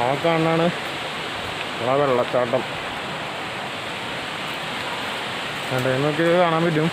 ആ കാണാണ് നമ്മളെ വെള്ളച്ചാട്ടം. നമുക്ക് കാണാൻ പറ്റും.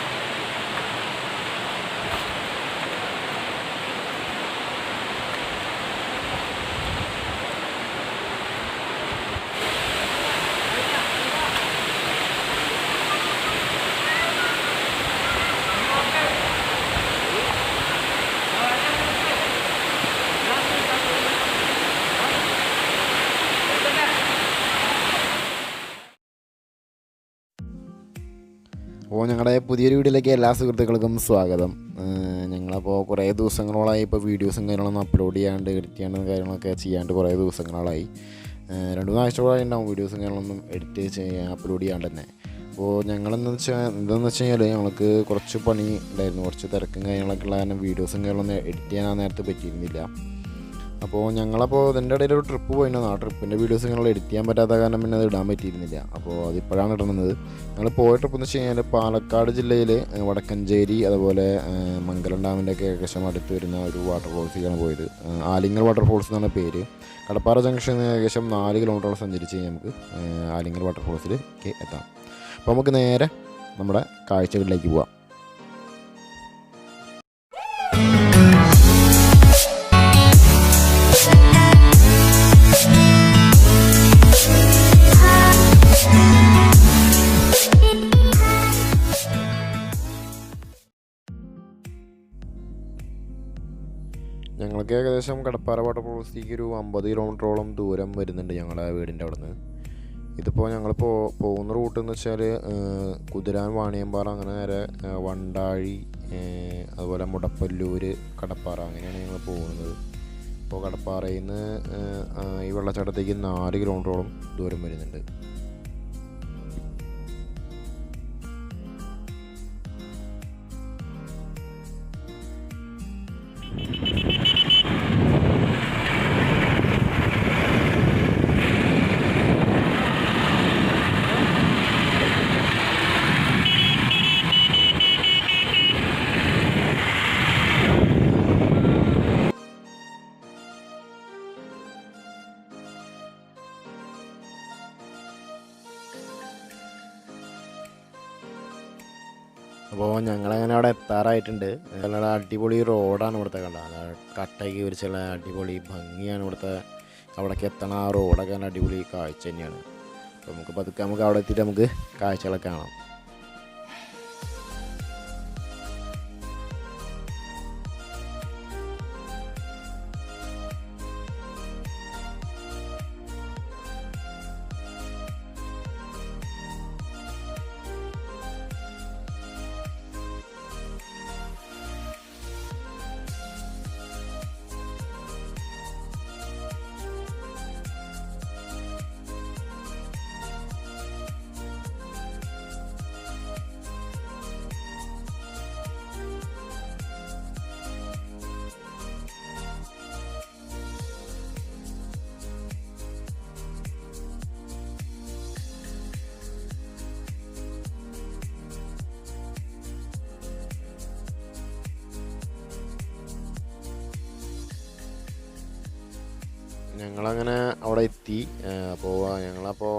അപ്പോൾ ഞങ്ങളുടെ പുതിയൊരു വീഡിയോയിലേക്ക് എല്ലാ സുഹൃത്തുക്കൾക്കും സ്വാഗതം. ഞങ്ങളപ്പോൾ കുറേ ദിവസങ്ങളോളായി ഇപ്പോൾ വീഡിയോസും കാര്യങ്ങളൊന്നും അപ്ലോഡ് ചെയ്യാണ്ട് എഡിറ്റ് ചെയ്യാണ്ട് കാര്യങ്ങളൊക്കെ ചെയ്യാണ്ട് കുറേ ദിവസങ്ങളായി. 2-3 ആഴ്ചകളായി ഉണ്ടാവും വീഡിയോസും കാര്യങ്ങളൊന്നും എഡിറ്റ് ചെയ്യാൻ അപ്ലോഡ് ചെയ്യാണ്ട് തന്നെ. അപ്പോൾ എന്താണെന്ന് വെച്ച് കഴിഞ്ഞാൽ ഞങ്ങൾക്ക് കുറച്ച് പണി ഉണ്ടായിരുന്നു, കുറച്ച് തിരക്കും കാര്യങ്ങളൊക്കെ ഉള്ള കാരണം വീഡിയോസും കാര്യങ്ങളൊന്നും എഡിറ്റ് ചെയ്യാൻ നേരത്തെ പറ്റിയിരുന്നില്ല. അപ്പോൾ ഞങ്ങളപ്പോൾ ഇതിൻ്റെ ഇടയിൽ ഒരു ട്രിപ്പ് പോയിരുന്നു. ആ ട്രിപ്പിൻ്റെ വീഡിയോസ് ഞങ്ങൾ എഡിറ്റ് ചെയ്യാൻ പറ്റാത്ത കാരണം പിന്നെ അത് ഇടാൻ പറ്റിയിരുന്നില്ല. അപ്പോൾ അതിപ്പോഴാണ് ഇടുന്നത്. ഞങ്ങൾ പോയ ട്രിപ്പ് എന്ന് വെച്ച് കഴിഞ്ഞാൽ പാലക്കാട് ജില്ലയിൽ വടക്കഞ്ചേരി അതുപോലെ മംഗലം ഡാമിൻ്റെ ഒക്കെ ഏകദേശം അടുത്ത് വരുന്ന ഒരു വാട്ടർഫോൾസിലാണ് പോയത്. ആലിങ്ങൽ വാട്ടർഫോൾസ് എന്നാണ് പേര്. കടപ്പാറ ജംഗ്ഷനിൽ നിന്ന് ഏകദേശം 4 കിലോമീറ്ററോളം സഞ്ചരിച്ച് കഴിഞ്ഞാൽ നമുക്ക് ആലിങ്ങൽ വാട്ടർഫോൾസിൽ എത്താം. അപ്പോൾ നമുക്ക് നേരെ നമ്മുടെ കാഴ്ചകളിലേക്ക് പോവാം. ഞങ്ങൾക്ക് ഏകദേശം കടപ്പാറ വാട്ടർഫോൾസിലേക്ക് ഒരു 50 കിലോമീറ്ററോളം ദൂരം വരുന്നുണ്ട് ഞങ്ങളുടെ വീടിൻ്റെ അവിടെ നിന്ന്. ഇതിപ്പോൾ ഞങ്ങൾ പോകുന്ന റൂട്ട് എന്ന് വെച്ചാൽ കുതിരാൻ, വാണിയമ്പാറ, അങ്ങനെ നേരെ വണ്ടാഴി, അതുപോലെ മുടപ്പല്ലൂർ, കടപ്പാറ, അങ്ങനെയാണ് ഞങ്ങൾ പോകുന്നത്. ഇപ്പോൾ കടപ്പാറയിൽ നിന്ന് ഈ വെള്ളച്ചാട്ടത്തേക്ക് 4 കിലോമീറ്ററോളം ദൂരം വരുന്നുണ്ട്. അപ്പോൾ ഞങ്ങളങ്ങനെ അവിടെ എത്താറായിട്ടുണ്ട്. നല്ല അടിപൊളി റോഡാണ് ഇവിടുത്തെ കണ്ടത്. കട്ടയ്ക്ക് വിരിച്ചുള്ള അടിപൊളി ഭംഗിയാണ് ഇവിടുത്തെ. അവിടേക്ക് എത്തണ ആ റോഡൊക്കെ നല്ല അടിപൊളി കാഴ്ച തന്നെയാണ്. അപ്പോൾ നമുക്ക് അവിടെ എത്തിയിട്ട് നമുക്ക് കാഴ്ചകളൊക്കെ കാണാം. ഞങ്ങളങ്ങനെ അവിടെ എത്തി. ഞങ്ങളപ്പോൾ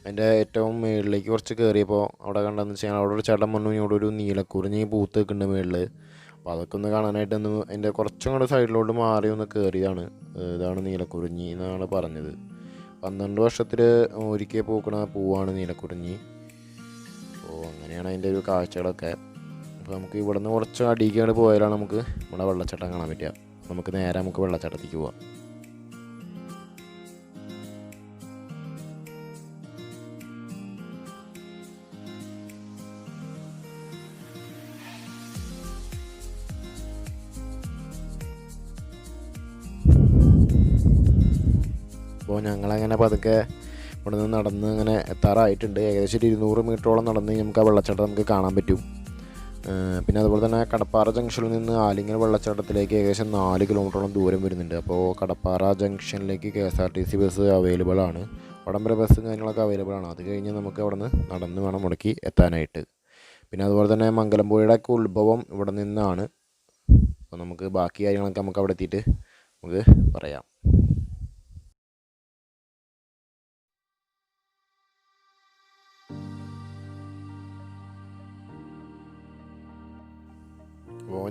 അതിൻ്റെ ഏറ്റവും മുകളിലേക്ക് കുറച്ച് കയറിയപ്പോൾ അവിടെ കണ്ടതെന്ന് വെച്ചാൽ അവിടെ ഒരു ചേട്ടൻ വന്നു, ഇവിടെ ഒരു നീലക്കുറിഞ്ഞി പൂത്ത് നിൽക്കുന്നുണ്ട് മുകളിൽ. അപ്പോൾ അതൊക്കെ ഒന്ന് കാണാനായിട്ട് അതിൻ്റെ കുറച്ചും കൂടെ സൈഡിലോട്ട് മാറി ഒന്ന് കയറിയതാണ്. ഇതാണ് നീലക്കുറിഞ്ഞി എന്നാണ് പറഞ്ഞത്. 12 വർഷത്തിൽ ഒരിക്കൽ പൂക്കണ പൂവാണ് നീലക്കുറിഞ്ഞി. അപ്പോൾ അങ്ങനെയാണ് അതിൻ്റെ ഒരു കാഴ്ചകളൊക്കെ. അപ്പോൾ നമുക്ക് ഇവിടെ നിന്ന് കുറച്ച് അടിയിലേക്ക് പോയാലാണ് നമുക്ക് നമ്മുടെ വെള്ളച്ചാട്ടം കാണാൻ പറ്റുക. നമുക്ക് നേരെ വെള്ളച്ചാട്ടത്തേക്ക് പോവാം. അപ്പോൾ ഞങ്ങളങ്ങനെ പതുക്കെ ഇവിടെ നിന്ന് നടന്ന് ഇങ്ങനെ എത്താറായിട്ടുണ്ട്. ഏകദേശം 200 മീറ്ററോളം നടന്ന് നമുക്ക് ആ വെള്ളച്ചാട്ടം നമുക്ക് കാണാൻ പറ്റും. പിന്നെ അതുപോലെ തന്നെ കടപ്പാറ ജംഗ്ഷനിൽ നിന്ന് ആലിങ്ങൽ വെള്ളച്ചാട്ടത്തിലേക്ക് ഏകദേശം 4 കിലോമീറ്ററോളം ദൂരം വരുന്നുണ്ട്. അപ്പോൾ കടപ്പാറ ജംഗ്ഷനിലേക്ക് KSRTC ബസ് അവൈലബിൾ ആണ്. അവിടം വരെ ബസ്സും കാര്യങ്ങളൊക്കെ അവൈലബിൾ ആണ്. അത് കഴിഞ്ഞ് നമുക്ക് അവിടെ നിന്ന് നടന്ന് വേണം മുടക്കി എത്താനായിട്ട്. പിന്നെ അതുപോലെ തന്നെ മംഗലം പുഴയുടെയൊക്കെ ഉത്ഭവം ഇവിടെ നിന്നാണ്. അപ്പോൾ നമുക്ക് ബാക്കി കാര്യങ്ങളൊക്കെ നമുക്ക് അവിടെ എത്തിയിട്ട് നമുക്ക് പറയാം.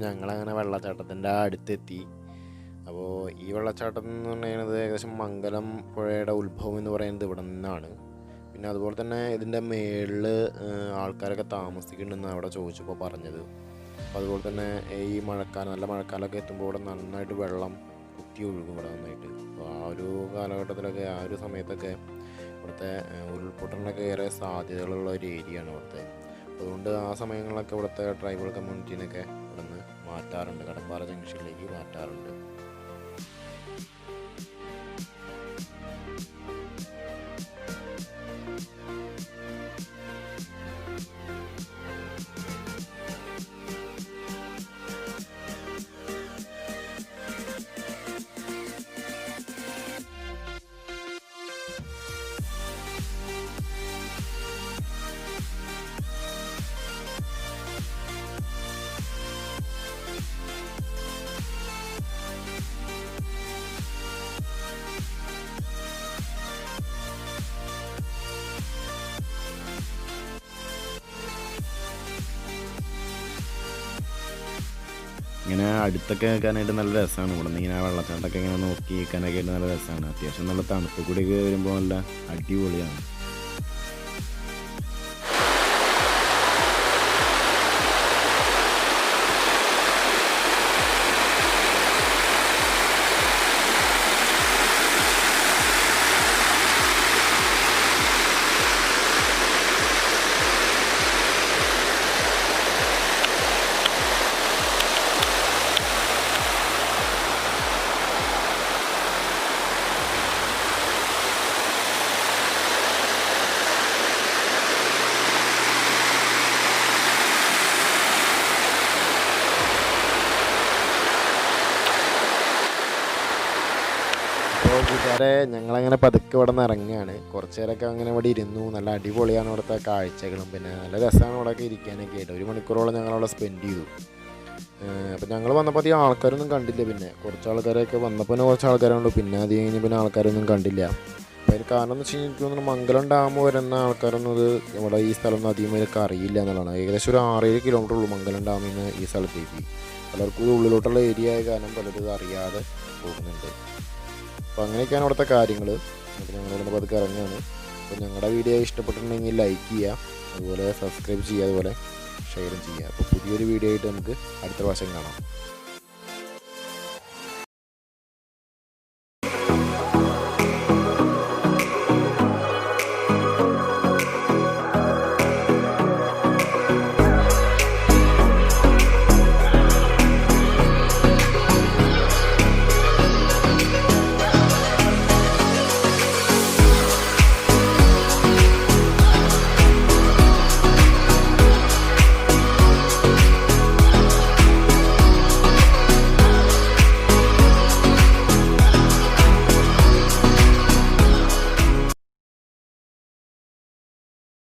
ഞങ്ങളങ്ങനെ വെള്ളച്ചാട്ടത്തിൻ്റെ അടുത്തെത്തി. അപ്പോൾ ഈ വെള്ളച്ചാട്ടം എന്ന് പറയുന്നത് ഏകദേശം മംഗലം പുഴയുടെ ഉത്ഭവം എന്ന് പറയുന്നത് ഇവിടെ നിന്നാണ്. പിന്നെ അതുപോലെ തന്നെ ഇതിൻ്റെ മേളിൽ ആൾക്കാരൊക്കെ താമസിക്കുന്നുണ്ടെന്ന് അവിടെ ചോദിച്ചപ്പോൾ പറഞ്ഞത്. അപ്പോൾ അതുപോലെ തന്നെ ഈ മഴക്കാലം, നല്ല മഴക്കാലമൊക്കെ എത്തുമ്പോൾ ഇവിടെ നന്നായിട്ട് വെള്ളം കുത്തി ഒഴുകും ഇവിടെ നന്നായിട്ട്. അപ്പോൾ ആ ഒരു കാലഘട്ടത്തിലൊക്കെ, ആ ഒരു സമയത്തൊക്കെ ഇവിടുത്തെ ഉരുൾപൊട്ടലിനൊക്കെ ഏറെ സാധ്യതകളുള്ള ഒരു ഏരിയയാണ് ഇവിടുത്തെ. അതുകൊണ്ട് ആ സമയങ്ങളിലൊക്കെ ഇവിടുത്തെ ട്രൈബൽ കമ്മ്യൂണിറ്റീനൊക്കെ ഇവിടെ നിന്ന് മാറ്റാറുണ്ട്, കടപ്പാറ ജംഗ്ഷനിലേക്ക് മാറ്റാറുണ്ട്. ഇങ്ങനെ അടുത്തൊക്കെ നിൽക്കാനായിട്ട് നല്ല രസമാണ്. ഇവിടെ നിന്ന് ഇങ്ങനെ വെള്ളച്ചാട്ടമൊക്കെ ഇങ്ങനെ നോക്കി നിൽക്കാനൊക്കെ ആയിട്ട് നല്ല രസമാണ്. അത്യാവശ്യം നല്ല തണുപ്പ് കൂടിയൊക്കെ വരുമ്പോൾ നല്ല അടിപൊളിയാണ്. അപ്പോൾ കൂട്ടുകാരെ, ഞങ്ങളങ്ങനെ പതുക്കെ ഇവിടെ നിന്ന് ഇറങ്ങുകയാണ്. കുറച്ച് നേരമൊക്കെ അങ്ങനെ ഇവിടെ ഇരുന്നു. നല്ല അടിപൊളിയാണ് ഇവിടുത്തെ കാഴ്ചകളും, പിന്നെ നല്ല രസമാണ് ഇവിടെയൊക്കെ ഇരിക്കാനൊക്കെ ആയിട്ട്. 1 മണിക്കൂറോളം ഞങ്ങളവിടെ സ്പെൻഡ് ചെയ്തു. അപ്പോൾ ഞങ്ങൾ വന്നപ്പോൾ അധികം ആൾക്കാരൊന്നും കണ്ടില്ല. പിന്നെ കുറച്ച് ആൾക്കാരൊക്കെ വന്നപ്പോൾ തന്നെ കുറച്ച് ആൾക്കാരുണ്ട്, പിന്നെ അത് കഴിഞ്ഞ് പിന്നെ ആൾക്കാരൊന്നും കണ്ടില്ല. അപ്പോൾ അതിന് കാരണം എന്ന് വെച്ച് കഴിഞ്ഞാൽ എനിക്ക് തോന്നുന്നു മംഗലം ഡാം വരുന്ന ആൾക്കാരൊന്നും ഇത് ഇവിടെ ഈ സ്ഥലം അധികം പേരൊക്കെ അറിയില്ല എന്നുള്ളതാണ്. ഏകദേശം ഒരു 6-7 കിലോമീറ്റർ ഉള്ളൂ മംഗലം ഡാമിൽ നിന്ന് ഈ സ്ഥലത്തേക്ക്. പലർക്കും ഇത് ഉള്ളിലോട്ടുള്ള ഏരിയ ആയ കാരണം പലരും ഇത് അറിയാതെ പോകുന്നുണ്ട്. അപ്പോൾ അങ്ങനെയൊക്കെയാണ് ഇവിടുത്തെ കാര്യങ്ങൾ. അപ്പോൾ ഞങ്ങളിവിടെ പതുക്കെ ഇറങ്ങുകയാണ്. അപ്പോൾ ഞങ്ങളുടെ വീഡിയോ ഇഷ്ടപ്പെട്ടിട്ടുണ്ടെങ്കിൽ ലൈക്ക് ചെയ്യുക, അതുപോലെ സബ്സ്ക്രൈബ് ചെയ്യുക, അതുപോലെ ഷെയറും ചെയ്യുക. അപ്പോൾ പുതിയൊരു വീഡിയോ ആയിട്ട് നമുക്ക് അടുത്ത പ്രാവശ്യം കാണാം.